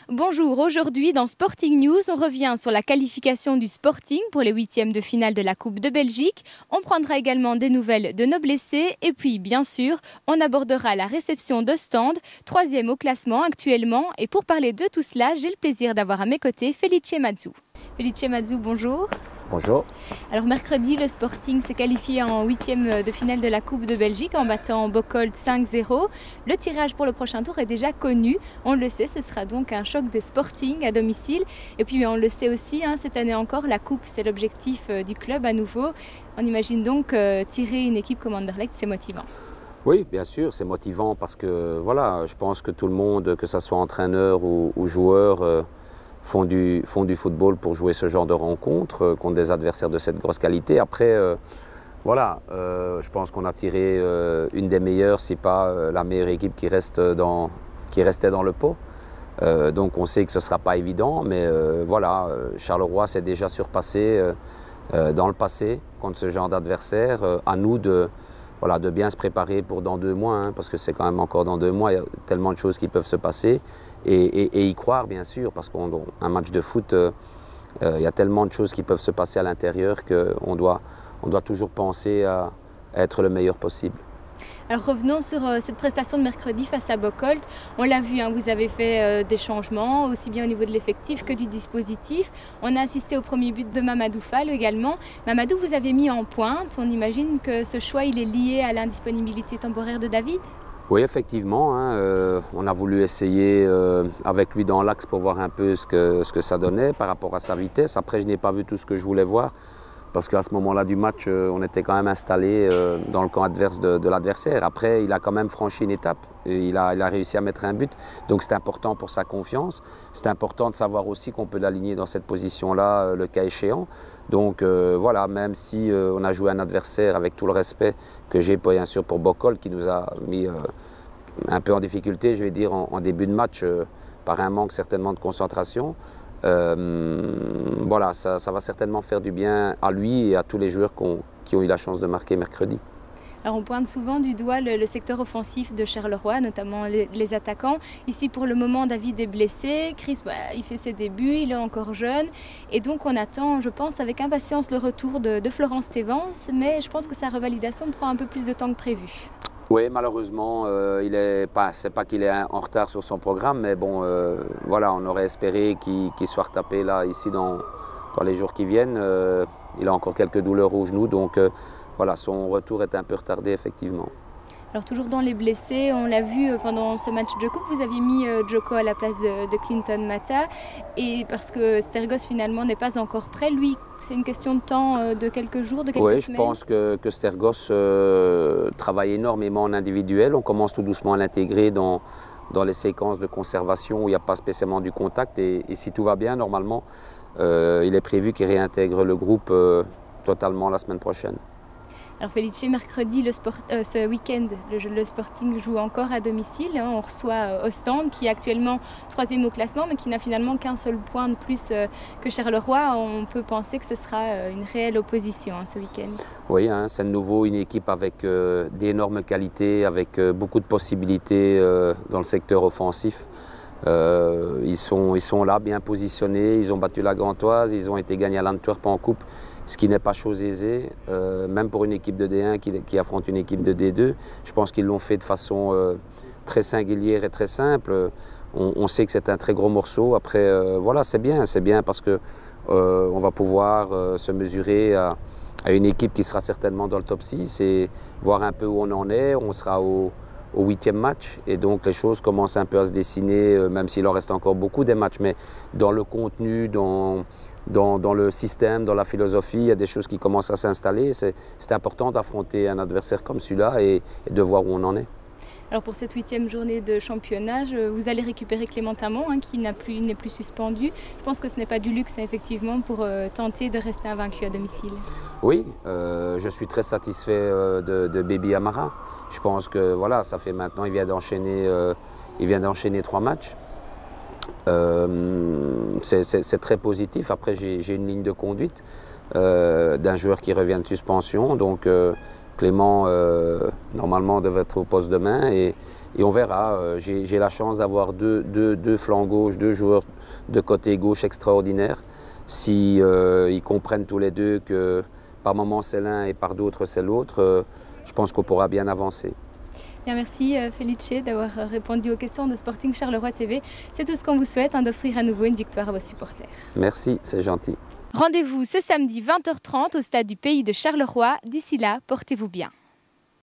Bonjour, aujourd'hui dans Sporting News, on revient sur la qualification du Sporting pour les huitièmes de finale de la Coupe de Belgique. On prendra également des nouvelles de nos blessés et puis bien sûr, on abordera la réception d'Ostende, troisième au classement actuellement. Et pour parler de tout cela, j'ai le plaisir d'avoir à mes côtés Felice Mazzu. Felice Mazzu, bonjour. Bonjour. Alors mercredi, le Sporting s'est qualifié en huitième de finale de la Coupe de Belgique en battant Bocholt 5-0. Le tirage pour le prochain tour est déjà connu. On le sait, ce sera donc un choc des Sporting à domicile. Et puis on le sait aussi, cette année encore, la Coupe, c'est l'objectif du club à nouveau. On imagine donc tirer une équipe comme Anderlecht, c'est motivant. Oui, bien sûr, c'est motivant parce que voilà, je pense que tout le monde, que ce soit entraîneur ou joueur, font du football pour jouer ce genre de rencontres contre des adversaires de cette grosse qualité. Après, je pense qu'on a tiré une des meilleures, si pas la meilleure équipe qui restait dans le pot. Donc on sait que ce ne sera pas évident, mais Charleroi s'est déjà surpassé dans le passé contre ce genre d'adversaire. À nous de bien se préparer pour dans 2 mois, parce que c'est quand même encore dans 2 mois, il y a tellement de choses qui peuvent se passer. Et y croire, bien sûr, parce qu'un match de foot, il y a tellement de choses qui peuvent se passer à l'intérieur qu'on doit toujours penser à être le meilleur possible. Alors revenons sur cette prestation de mercredi face à Bocholt. On l'a vu, vous avez fait des changements, aussi bien au niveau de l'effectif que du dispositif. On a assisté au premier but de Mamadou Fall également. Mamadou, vous avez mis en pointe. On imagine que ce choix il est lié à l'indisponibilité temporaire de David? Oui, effectivement. On a voulu essayer avec lui dans l'axe pour voir un peu ce que ça donnait par rapport à sa vitesse. Après, je n'ai pas vu tout ce que je voulais voir. Parce qu'à ce moment-là du match, on était quand même installé dans le camp adverse de l'adversaire. Après, il a quand même franchi une étape. Et il a réussi à mettre un but. Donc c'est important pour sa confiance. C'est important de savoir aussi qu'on peut l'aligner dans cette position-là, le cas échéant. Donc même si on a joué un adversaire avec tout le respect que j'ai bien sûr pour Bocholt, qui nous a mis un peu en difficulté, je vais dire, en début de match, par un manque certainement de concentration. Ça va certainement faire du bien à lui et à tous les joueurs qui ont eu la chance de marquer mercredi. Alors on pointe souvent du doigt le secteur offensif de Charleroi, notamment les attaquants. Ici pour le moment David est blessé, Chris il fait ses débuts, il est encore jeune et donc on attend, je pense, avec impatience le retour de Florent Stevens, mais je pense que sa revalidation prend un peu plus de temps que prévu. Oui, malheureusement, c'est pas qu'il est en retard sur son programme, mais bon, on aurait espéré qu'il soit retapé là, ici dans les jours qui viennent. Il a encore quelques douleurs au genou, donc son retour est un peu retardé, effectivement. Alors toujours dans les blessés, on l'a vu pendant ce match de coupe, vous aviez mis Djoko à la place de Clinton Mata, et parce que Stergos finalement n'est pas encore prêt, lui c'est une question de temps, de quelques jours, de quelques semaines. Oui, je pense que Stergos travaille énormément en individuel, on commence tout doucement à l'intégrer dans les séquences de conservation où il n'y a pas spécialement du contact, et si tout va bien, normalement, il est prévu qu'il réintègre le groupe totalement la semaine prochaine. Alors Felice, mercredi, ce week-end, le Sporting joue encore à domicile. On reçoit Ostende qui est actuellement 3e au classement mais qui n'a finalement qu'un seul point de plus que Charleroi. On peut penser que ce sera une réelle opposition ce week-end. Oui, c'est de nouveau une équipe avec d'énormes qualités, avec beaucoup de possibilités dans le secteur offensif. Ils sont là, bien positionnés, ils ont battu la Gantoise, ils ont été gagnés à l'Antwerp en coupe, ce qui n'est pas chose aisée, même pour une équipe de D1 qui affronte une équipe de D2. Je pense qu'ils l'ont fait de façon très singulière et très simple. On sait que c'est un très gros morceau. Après, c'est bien parce qu'on va pouvoir se mesurer à une équipe qui sera certainement dans le top 6 et voir un peu où on en est. On sera au 8e match et donc les choses commencent un peu à se dessiner, même s'il en reste encore beaucoup des matchs, mais dans le contenu, dans le système, dans la philosophie, il y a des choses qui commencent à s'installer. C'est important d'affronter un adversaire comme celui-là et de voir où on en est. Alors pour cette 8e journée de championnat, vous allez récupérer Clément Amon qui n'est plus suspendu. Je pense que ce n'est pas du luxe effectivement pour tenter de rester invaincu à domicile. Oui, je suis très satisfait de Baby Amara. Je pense que ça fait maintenant, il vient d'enchaîner 3 matchs. C'est très positif. Après, j'ai une ligne de conduite d'un joueur qui revient de suspension. Donc Clément, normalement, devait être au poste demain. Et Et on verra, j'ai la chance d'avoir deux flancs gauche, deux joueurs de côté gauche extraordinaires. Si ils comprennent tous les deux que par moments c'est l'un et par d'autres c'est l'autre, je pense qu'on pourra bien avancer. Bien, merci Felice d'avoir répondu aux questions de Sporting Charleroi TV. C'est tout ce qu'on vous souhaite, d'offrir à nouveau une victoire à vos supporters. Merci, c'est gentil. Rendez-vous ce samedi 20h30 au stade du Pays de Charleroi. D'ici là, portez-vous bien.